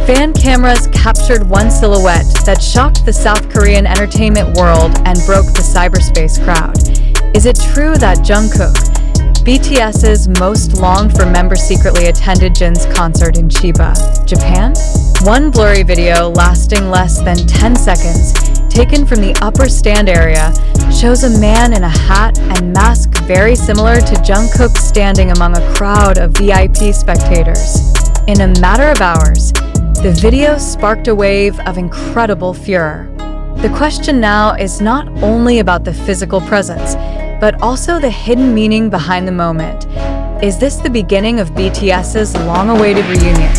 Fan cameras captured one silhouette that shocked the South Korean entertainment world and broke the cyberspace crowd. Is it true that Jungkook, BTS's most longed-for member, secretly attended Jin's concert in Chiba, Japan? One blurry video lasting less than 10 seconds, taken from the upper stand area, shows a man in a hat and mask very similar to Jungkook standing among a crowd of VIP spectators. In a matter of hours, the video sparked a wave of incredible furor. The question now is not only about the physical presence, but also the hidden meaning behind the moment. Is this the beginning of BTS's long-awaited reunion?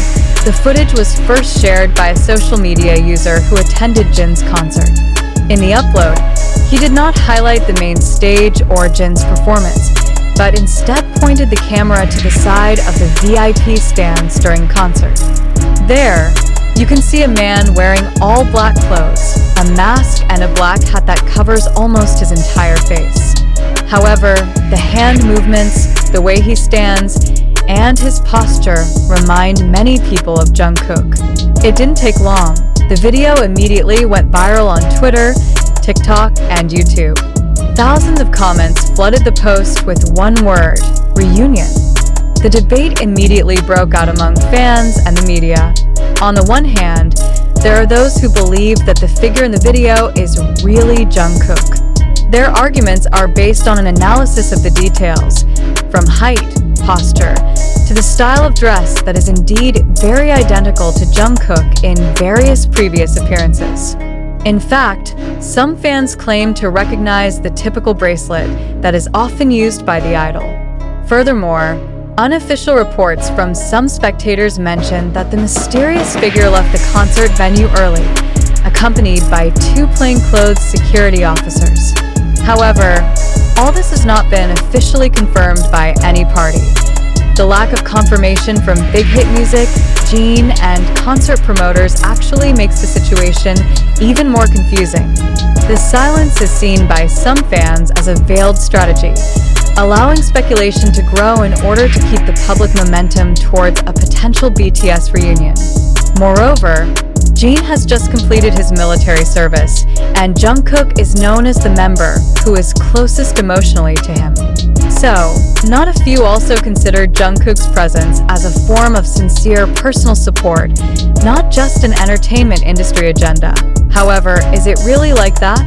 The footage was first shared by a social media user who attended Jin's concert. In the upload, he did not highlight the main stage or Jin's performance, but instead pointed the camera to the side of the VIP stands during concert. There, you can see a man wearing all black clothes, a mask and a black hat that covers almost his entire face. However, the hand movements, the way he stands, and his posture remind many people of Jungkook. It didn't take long. The video immediately went viral on Twitter, TikTok, and YouTube. Thousands of comments flooded the post with one word: reunion. The debate immediately broke out among fans and the media. On the one hand, there are those who believe that the figure in the video is really Jungkook. Their arguments are based on an analysis of the details, from height, posture, to the style of dress that is indeed very identical to Jungkook in various previous appearances. In fact, some fans claim to recognize the typical bracelet that is often used by the idol. Furthermore, unofficial reports from some spectators mention that the mysterious figure left the concert venue early, accompanied by two plainclothes security officers. However, all this has not been officially confirmed by any party. The lack of confirmation from Big Hit Music, Jin, and concert promoters actually makes the situation even more confusing. The silence is seen by some fans as a veiled strategy, allowing speculation to grow in order to keep the public momentum towards a potential BTS reunion. Moreover, Jin has just completed his military service, and Jungkook is known as the member who is closest emotionally to him. So, not a few also considered Jungkook's presence as a form of sincere personal support, not just an entertainment industry agenda. However, is it really like that?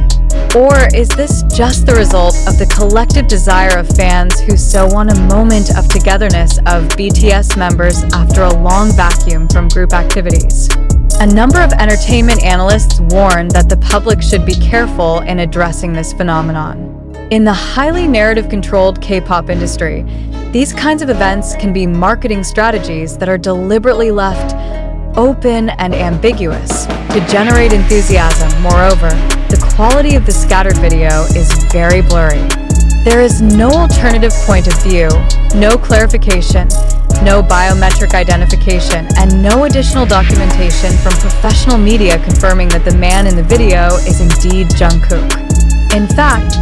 Or is this just the result of the collective desire of fans who so want a moment of togetherness of BTS members after a long vacuum from group activities? A number of entertainment analysts warn that the public should be careful in addressing this phenomenon. In the highly narrative-controlled K-pop industry, these kinds of events can be marketing strategies that are deliberately left open and ambiguous to generate enthusiasm. Moreover, the quality of the scattered video is very blurry. There is no alternative point of view, no clarification, no biometric identification, and no additional documentation from professional media confirming that the man in the video is indeed Jungkook. In fact,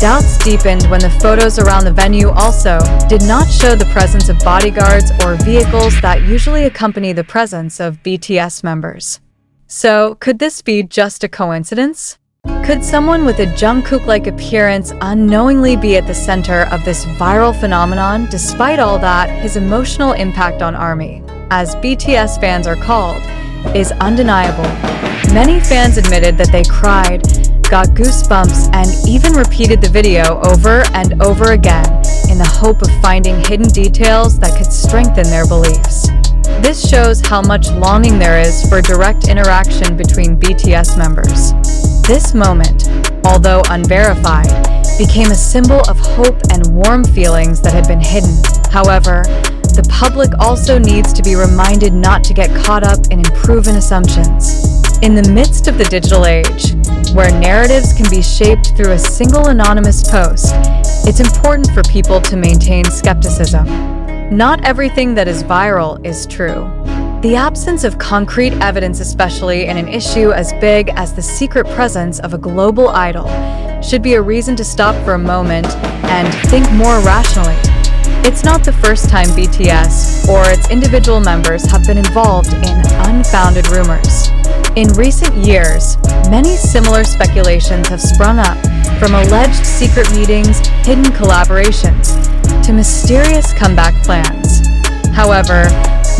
doubts deepened when the photos around the venue also did not show the presence of bodyguards or vehicles that usually accompany the presence of BTS members. So, could this be just a coincidence? Could someone with a Jungkook-like appearance unknowingly be at the center of this viral phenomenon? Despite all that, his emotional impact on ARMY, as BTS fans are called, is undeniable. Many fans admitted that they cried, got goosebumps, and even repeated the video over and over again in the hope of finding hidden details that could strengthen their beliefs. This shows how much longing there is for direct interaction between BTS members. This moment, although unverified, became a symbol of hope and warm feelings that had been hidden. However, the public also needs to be reminded not to get caught up in unproven assumptions. In the midst of the digital age, where narratives can be shaped through a single anonymous post, it's important for people to maintain skepticism. Not everything that is viral is true. The absence of concrete evidence, especially in an issue as big as the secret presence of a global idol, should be a reason to stop for a moment and think more rationally. It's not the first time BTS or its individual members have been involved in unfounded rumors. In recent years, many similar speculations have sprung up, from alleged secret meetings, hidden collaborations, to mysterious comeback plans. However,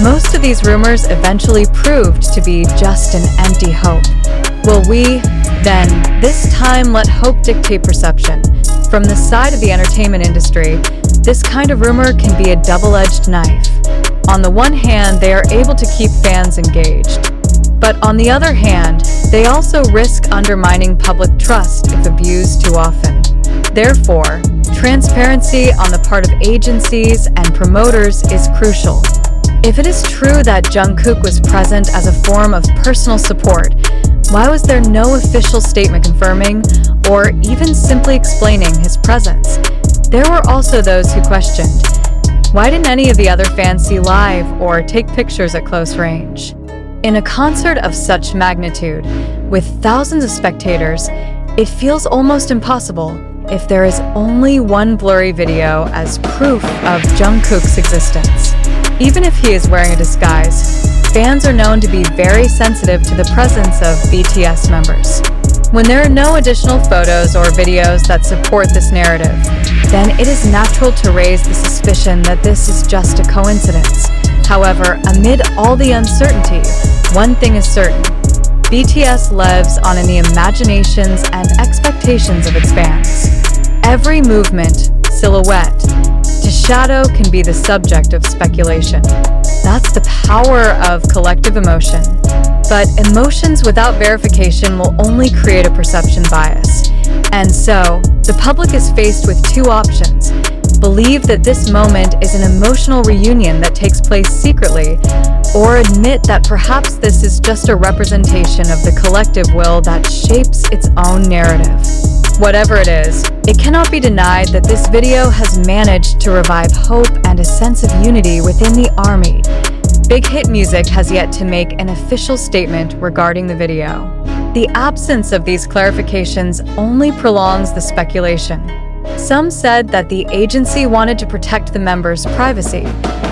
most of these rumors eventually proved to be just an empty hope. Will we, then, this time let hope dictate perception? From the side of the entertainment industry, this kind of rumor can be a double-edged knife. On the one hand, they are able to keep fans engaged. But on the other hand, they also risk undermining public trust if abused too often. Therefore, transparency on the part of agencies and promoters is crucial. If it is true that Jungkook was present as a form of personal support, why was there no official statement confirming or even simply explaining his presence? There were also those who questioned, why didn't any of the other fans see live or take pictures at close range? In a concert of such magnitude, with thousands of spectators, it feels almost impossible if there is only one blurry video as proof of Jungkook's existence. Even if he is wearing a disguise, fans are known to be very sensitive to the presence of BTS members. When there are no additional photos or videos that support this narrative, then it is natural to raise the suspicion that this is just a coincidence. However, amid all the uncertainty, one thing is certain. BTS lives on in the imaginations and expectations of its fans. Every movement, silhouette, to shadow can be the subject of speculation. That's the power of collective emotion. But emotions without verification will only create a perception bias. And so, the public is faced with two options. Believe that this moment is an emotional reunion that takes place secretly, or admit that perhaps this is just a representation of the collective will that shapes its own narrative. Whatever it is, it cannot be denied that this video has managed to revive hope and a sense of unity within the ARMY. Big Hit Music has yet to make an official statement regarding the video. The absence of these clarifications only prolongs the speculation. Some said that the agency wanted to protect the members' privacy,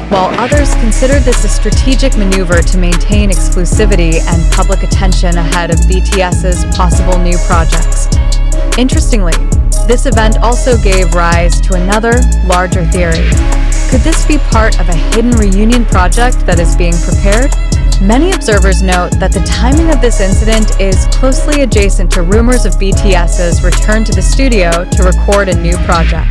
while others considered this a strategic maneuver to maintain exclusivity and public attention ahead of BTS's possible new projects. Interestingly, this event also gave rise to another, larger theory. Could this be part of a hidden reunion project that is being prepared? Many observers note that the timing of this incident is closely adjacent to rumors of BTS's return to the studio to record a new project.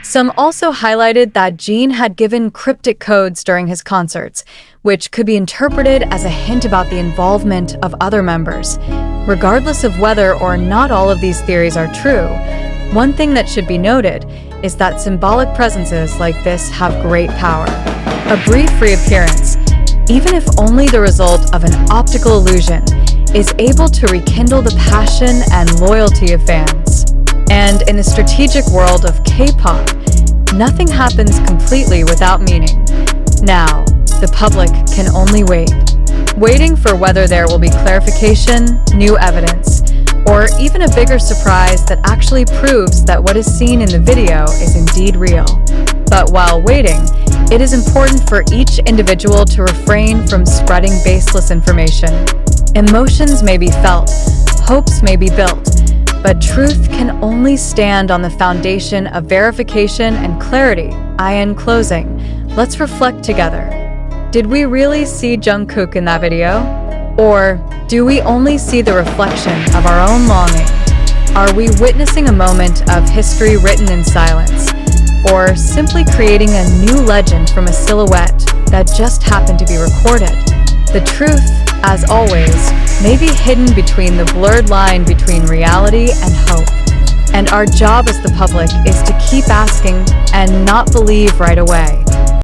Some also highlighted that Jin had given cryptic codes during his concerts, which could be interpreted as a hint about the involvement of other members. Regardless of whether or not all of these theories are true, one thing that should be noted is that symbolic presences like this have great power. A brief reappearance, even if only the result of an optical illusion, is able to rekindle the passion and loyalty of fans. And in the strategic world of K-pop, nothing happens completely without meaning. Now, the public can only wait. Waiting for whether there will be clarification, new evidence, or even a bigger surprise that actually proves that what is seen in the video is indeed real. But while waiting, it is important for each individual to refrain from spreading baseless information. Emotions may be felt, hopes may be built, but truth can only stand on the foundation of verification and clarity. In closing, let's reflect together. Did we really see Jungkook in that video? Or do we only see the reflection of our own longing? Are we witnessing a moment of history written in silence? Or simply creating a new legend from a silhouette that just happened to be recorded? The truth, as always, may be hidden between the blurred line between reality and hope. And our job as the public is to keep asking and not believe right away.